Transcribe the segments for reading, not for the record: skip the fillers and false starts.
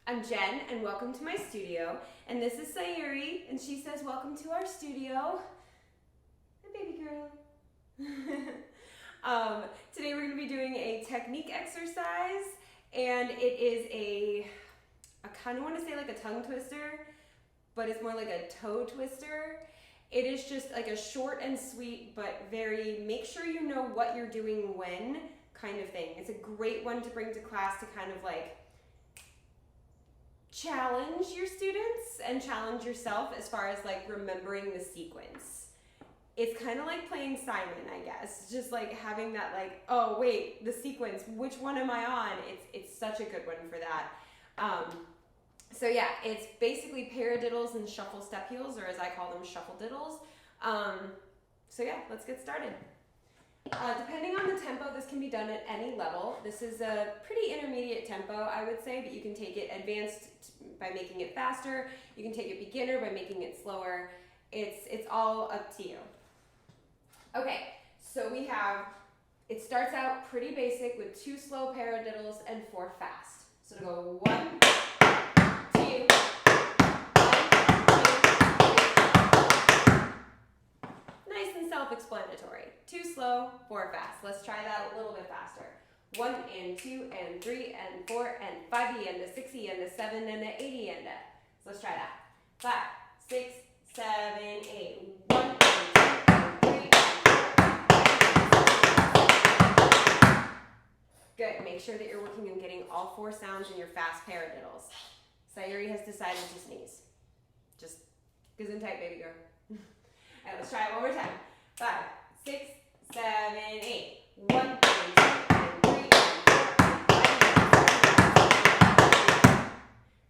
I'm Jen, and welcome to my studio. And this is Sayuri, and she says, welcome to our studio. Hi, baby girl. Today we're going to be doing a technique exercise, and it is I kind of want to say like a tongue twister, but it's more like a toe twister. It is just like a short and sweet, but very make sure you know what you're doing when kind of thing. It's a great one to bring to class to kind of like challenge your students and challenge yourself as far as like remembering the sequence. It's kind of like playing Simon, I guess. Just like having that like, oh wait, the sequence, which one am I on? It's such a good one for that. So yeah, it's basically paradiddles and shuffle step heels, or as I call them, shuffle diddles. So yeah, let's get started. Depending on the tempo, this can be done at any level. This is a pretty intermediate tempo, I would say, but you can take it advanced by making it faster. You can take it beginner by making it slower. It's all up to you. Okay, so it starts out pretty basic with 2 slow paradiddles and 4 fast. So to go 1, 2, nice and self-explanatory. 2 slow, 4 fast. Let's try that a little bit faster. 1 and 2 and 3 and 4 and 5 and a 6 and a 7 and a 8 and a. So let's try that. 5, 6, 7, 8. 1 and 2 and 3 and 4 and 5. Good. Make sure that you're working on getting all 4 sounds in your fast paradiddles. Sayuri has decided to sneeze. Just gesundheit, baby girl. All right, let's try it one more time. 5, 6, 7, 8. 1 and 2 and 3 and 4 and 5.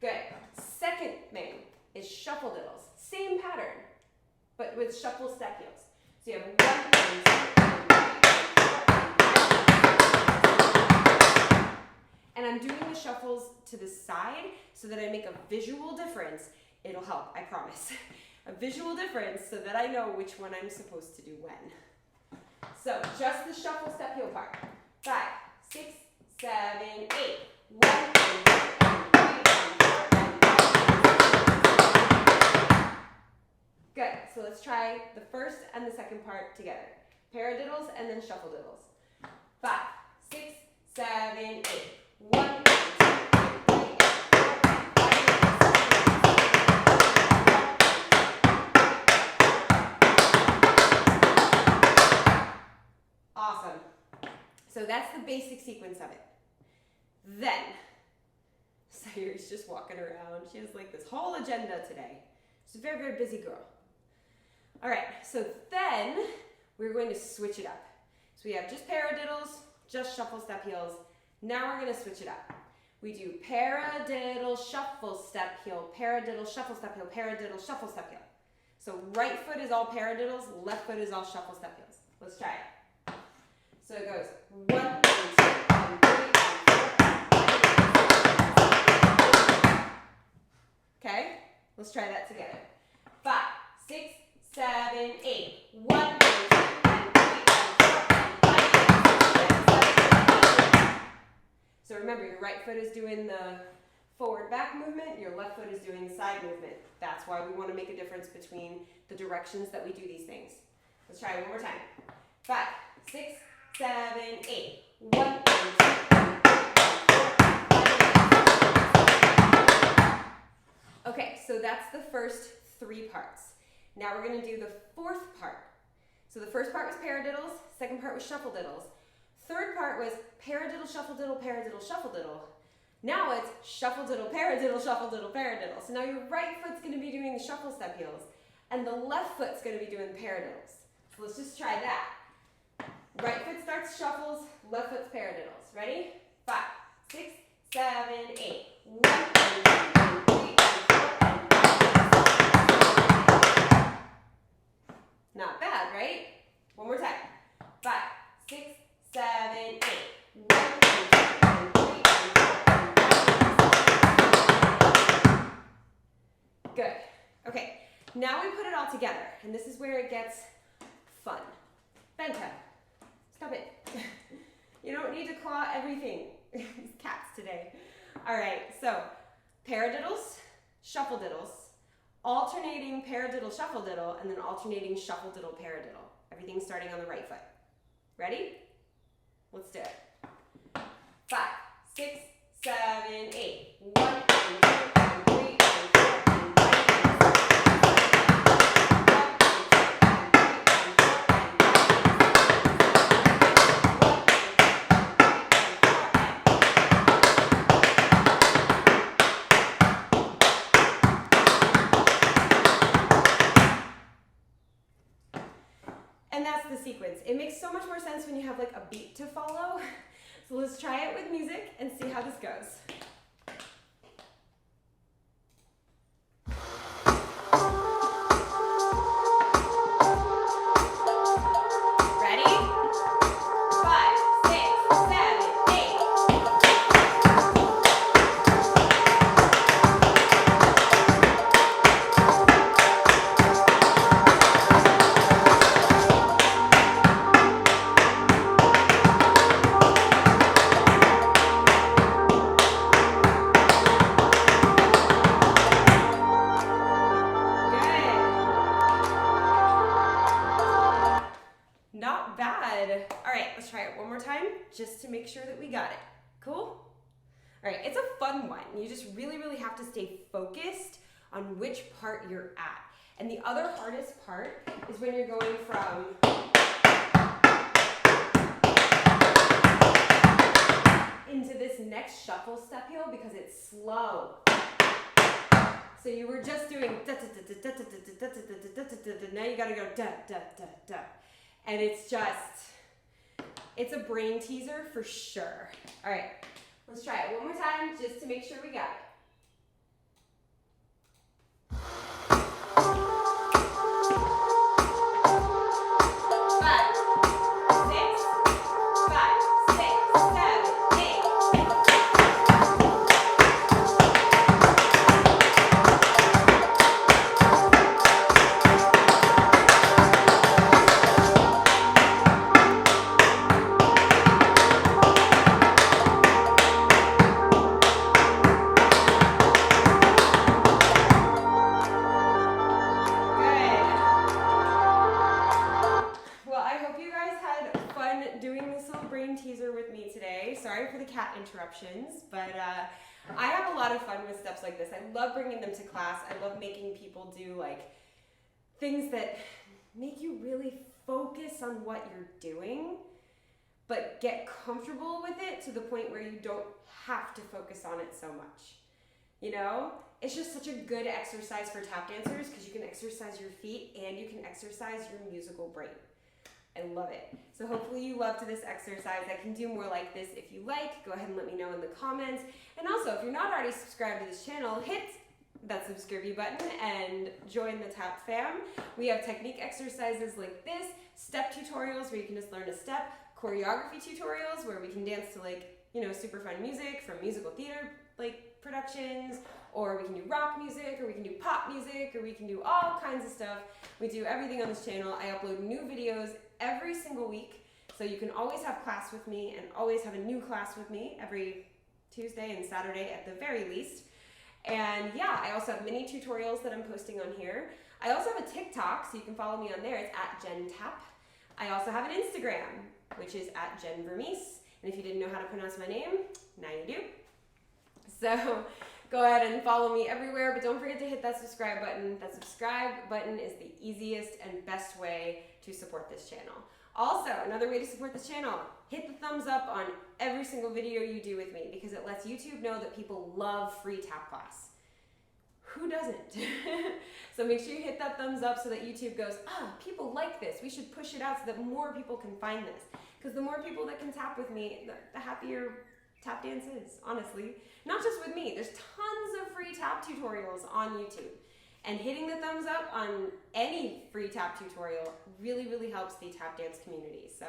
Good. Second thing is shuffle diddles. Same pattern, but with shuffle step heels. So you have 1 and 2 and 3 and 4 and 5. And I'm doing the shuffles to the side so that I make a visual difference. It'll help, I promise. A visual difference so that I know which one I'm supposed to do when. So just the shuffle step heel part. 5, 6, 7, 8. 1 and 2 and 3 and 4 and 5. Good. So let's try the first and the second part together. Paradiddles and then shuffle diddles. 5, 6, 7, 8. 1 and 2 and 3 and 4 and 5. Awesome. So that's the basic sequence of it. Then, Sayuri's just walking around. She has like this whole agenda today. She's a very, very busy girl. All right, so then we're going to switch it up. So we have just paradiddles, just shuffle step heels. Now we're going to switch it up. We do paradiddle, shuffle step heel, paradiddle, shuffle step heel, paradiddle, shuffle step heel. So right foot is all paradiddles, left foot is all shuffle step heels. Let's try it. So it goes 1 and 2 and 3 and 4 and 5. Okay, let's try that together. 5, 6, 7, 8. 1 and 2 and 3 and 4 and 5. So remember, your right foot is doing the forward back movement, your left foot is doing the side movement. That's why we want to make a difference between the directions that we do these things. Let's try it one more time. 5, 6, 7, 8. 1 and 2 and 3 and 4 and 5. Okay, so that's the first 3 parts. Now we're going to do the 4th part. So the first part was paradiddles, second part was shuffle diddles. Third part was paradiddle, shuffle diddle, paradiddle, shuffle diddle. Now it's shuffle diddle, paradiddle, shuffle diddle, paradiddle. So now your right foot's going to be doing the shuffle step heels, and the left foot's going to be doing the paradiddles. So let's just try that. Right foot starts shuffles, left foot's paradiddles. Ready? 5, 6, 7, 8. 1 and 2 and 3 and 4 and 5. Not bad, right? One more time. 5, 6, 7, 8. 1 and 2 and 3 and 4 and 5. Good. Okay. Now we put it all together, and this is where it gets fun. Bento. Stop it. You don't need to claw everything. These cats today. All right, so paradiddles, shuffle diddles, alternating paradiddle, shuffle diddle, and then alternating shuffle diddle, paradiddle. Everything starting on the right foot. Ready? Let's do it. 5, 6, 7, 8. 1, 2, 3, 4, and that's the sequence. It makes so much more sense when you have like a beat to follow. So let's try it with music and see how this goes. Ready? 5, 6, 7, 8. Not bad. All right, let's try it one more time just to make sure that we got it. Cool? All right, it's a fun one. You just really, really have to stay focused on which part you're at. And the other hardest part is when you're going from into this next shuffle step heel because it's slow. So you were just doing da da da da da da da da da da. Now you gotta go da da da da. And it's just, it's a brain teaser for sure. All right, let's try it one more time just to make sure we got it. 5, doing this little brain teaser with me today. Sorry for the cat interruptions, but I have a lot of fun with steps like this. I love bringing them to class. I love making people do like things that make you really focus on what you're doing, but get comfortable with it to the point where you don't have to focus on it so much. You know, it's just such a good exercise for tap dancers because you can exercise your feet and you can exercise your musical brain. I love it. So hopefully you loved this exercise. I can do more like this if you like. Go ahead and let me know in the comments. And also, if you're not already subscribed to this channel, hit that subscribe button and join the Tap fam. We have technique exercises like this, step tutorials where you can just learn a step, choreography tutorials where we can dance to like, you know, super fun music from musical theater like productions, or we can do rock music, or we can do pop music, or we can do all kinds of stuff. We do everything on this channel. I upload new videos every single week, so you can always have class with me and always have a new class with me every Tuesday and Saturday at the very least. And yeah, I also have mini tutorials that I'm posting on here. I also have a TikTok, so you can follow me on there. It's at JenneTap. I also have an Instagram, which is at Jenne Vermes. And if you didn't know how to pronounce my name, now you do. So go ahead and follow me everywhere, but don't forget to hit that subscribe button. That subscribe button is the easiest and best way to support this channel. Also, another way to support this channel, hit the thumbs up on every single video you do with me because it lets YouTube know that people love free tap class. Who doesn't? So make sure you hit that thumbs up so that YouTube goes, people like this. We should push it out so that more people can find this. Because the more people that can tap with me, the happier tap dance is, honestly. Not just with me, there's tons of free tap tutorials on YouTube. And hitting the thumbs up on any free tap tutorial really, really helps the tap dance community. So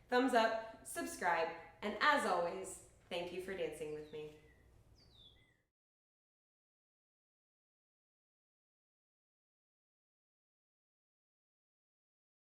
thumbs up, subscribe, and as always, thank you for dancing with me.